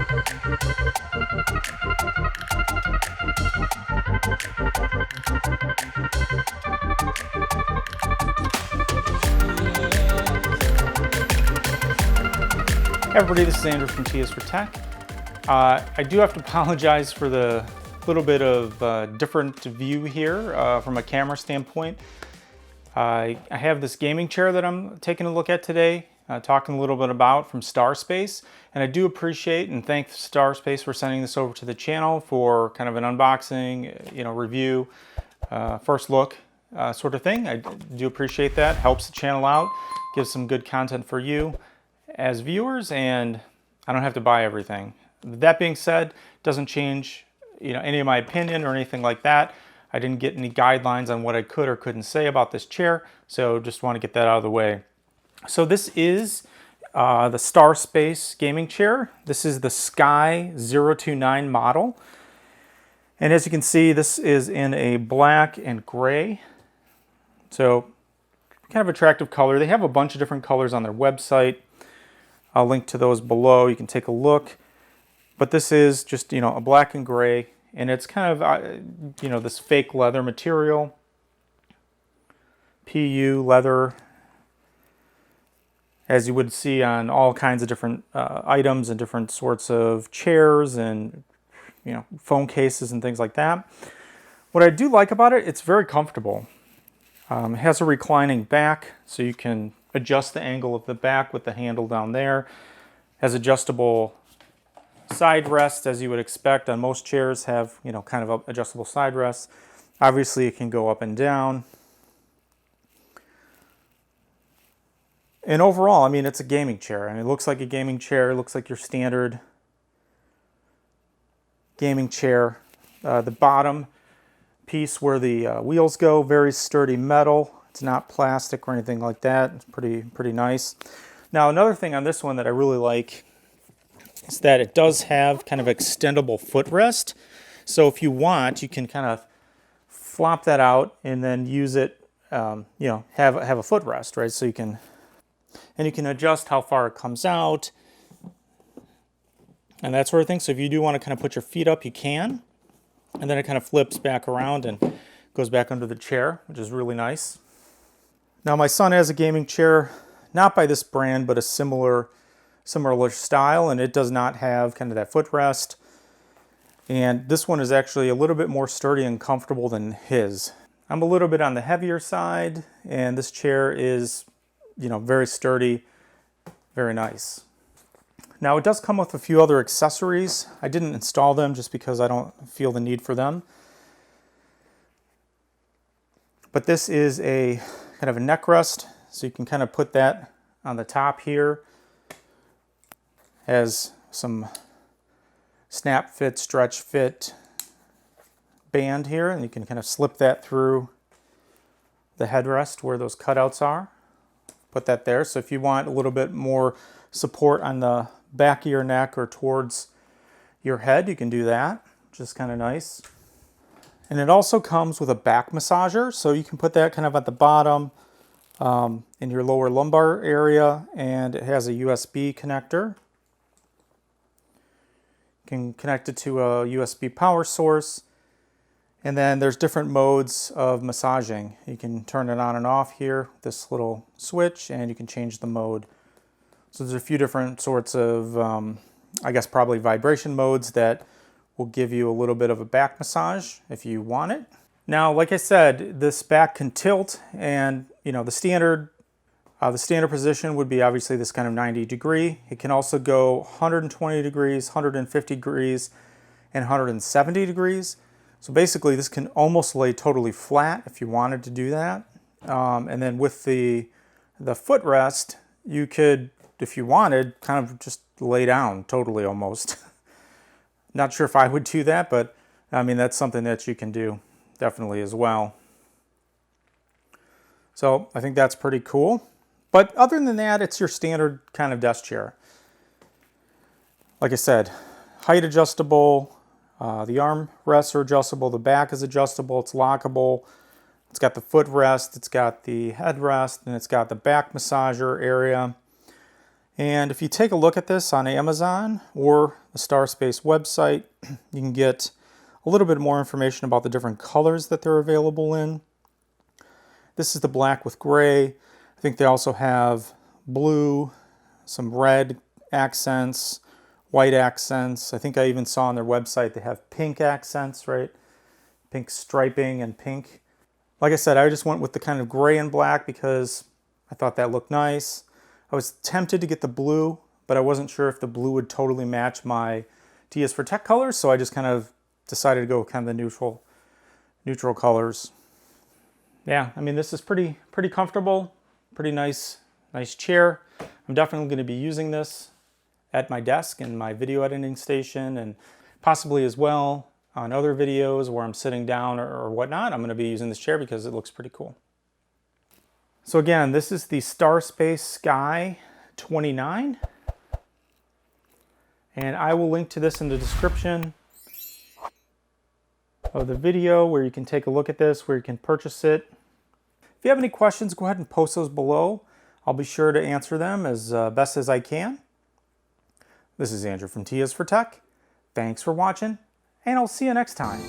Hey everybody, this is Andrew from T is for Tech. I do have to apologize for the little bit of different view here from a camera standpoint. I have this gaming chair that I'm taking a look at today, talking a little bit about from STARSPACE, and I do appreciate and thank STARSPACE for sending this over to the channel for kind of an unboxing, review, first look sort of thing. I do appreciate that. Helps the channel out, gives some good content for you as viewers, and I don't have to buy everything. That being said, doesn't change any of my opinion or anything like that. I didn't get any guidelines on what I could or couldn't say about this chair, so just want to get that out of the way. So this is the STARSPACE gaming chair. This is the Sky 029 model, and as you can see, this is in a black and gray, so kind of attractive color. They have a bunch of different colors on their website. I'll link to those below. You can take a look. But this is just, a black and gray, and it's kind of, this fake leather material. PU leather, as you would see on all kinds of different items and different sorts of chairs and, phone cases and things like that. What I do like about it, it's very comfortable. It has a reclining back, so you can adjust the angle of the back with the handle down there. Has adjustable side rests, as you would expect on most chairs have, kind of adjustable side rests. Obviously it can go up and down. And overall, it's a gaming chair. It looks like a gaming chair. It looks like your standard gaming chair. The bottom piece where the wheels go, very sturdy metal. It's not plastic or anything like that. It's pretty nice. Now, another thing on this one that I really like is that it does have kind of extendable footrest. So if you want, you can kind of flop that out and then use it, have a footrest, right? So you can adjust how far it comes out and that sort of thing. So if you do want to kind of put your feet up, you can. And then it kind of flips back around and goes back under the chair, which is really nice. Now my son has a gaming chair, not by this brand, but a similar style, and it does not have kind of that footrest. And this one is actually a little bit more sturdy and comfortable than his. I'm a little bit on the heavier side, and this chair is, very sturdy, very nice. Now it does come with a few other accessories. I didn't install them just because I don't feel the need for them. But this is a kind of a neck rest, so you can kind of put that on the top here. Has some snap fit, stretch fit band here, and you can kind of slip that through the headrest where those cutouts are. Put that there. So if you want a little bit more support on the back of your neck or towards your head, you can do that, which is kind of nice. And it also comes with a back massager, so you can put that kind of at the bottom in your lower lumbar area, and it has a USB connector. You can connect it to a USB power source, and then there's different modes of massaging. You can turn it on and off here, this little switch, and you can change the mode. So there's a few different sorts of, probably vibration modes that will give you a little bit of a back massage if you want it. Now, like I said, this back can tilt, and the standard position would be obviously this kind of 90 degree. It can also go 120 degrees, 150 degrees, and 170 degrees. So basically this can almost lay totally flat if you wanted to do that. And then with the footrest, you could, if you wanted, kind of just lay down totally almost. Not sure if I would do that, but that's something that you can do definitely as well. So I think that's pretty cool. But other than that, it's your standard kind of desk chair. Like I said, height adjustable, the arm rests are adjustable, the back is adjustable, it's lockable. It's got the footrest, it's got the headrest, and it's got the back massager area. And if you take a look at this on Amazon or the STARSPACE website, you can get a little bit more information about the different colors that they're available in. This is the black with gray. I think they also have blue, some red accents, white accents. I think I even saw on their website they have pink accents, right? Pink striping and pink. Like I said, I just went with the kind of gray and black because I thought that looked nice. I was tempted to get the blue, but I wasn't sure if the blue would totally match my T is for Tech colors, so I just kind of decided to go with kind of the neutral colors. Yeah, I mean, this is pretty comfortable, pretty nice chair. I'm definitely going to be using this at my desk in my video editing station, and possibly as well on other videos where I'm sitting down or whatnot. I'm going to be using this chair because it looks pretty cool. So again, this is the STARSPACE Sky 29, and I will link to this in the description of the video where you can take a look at this, where you can purchase it. If you have any questions, go ahead and post those below. I'll be sure to answer them as best as I can. This is Andrew from T is for Tech. Thanks for watching, and I'll see you next time.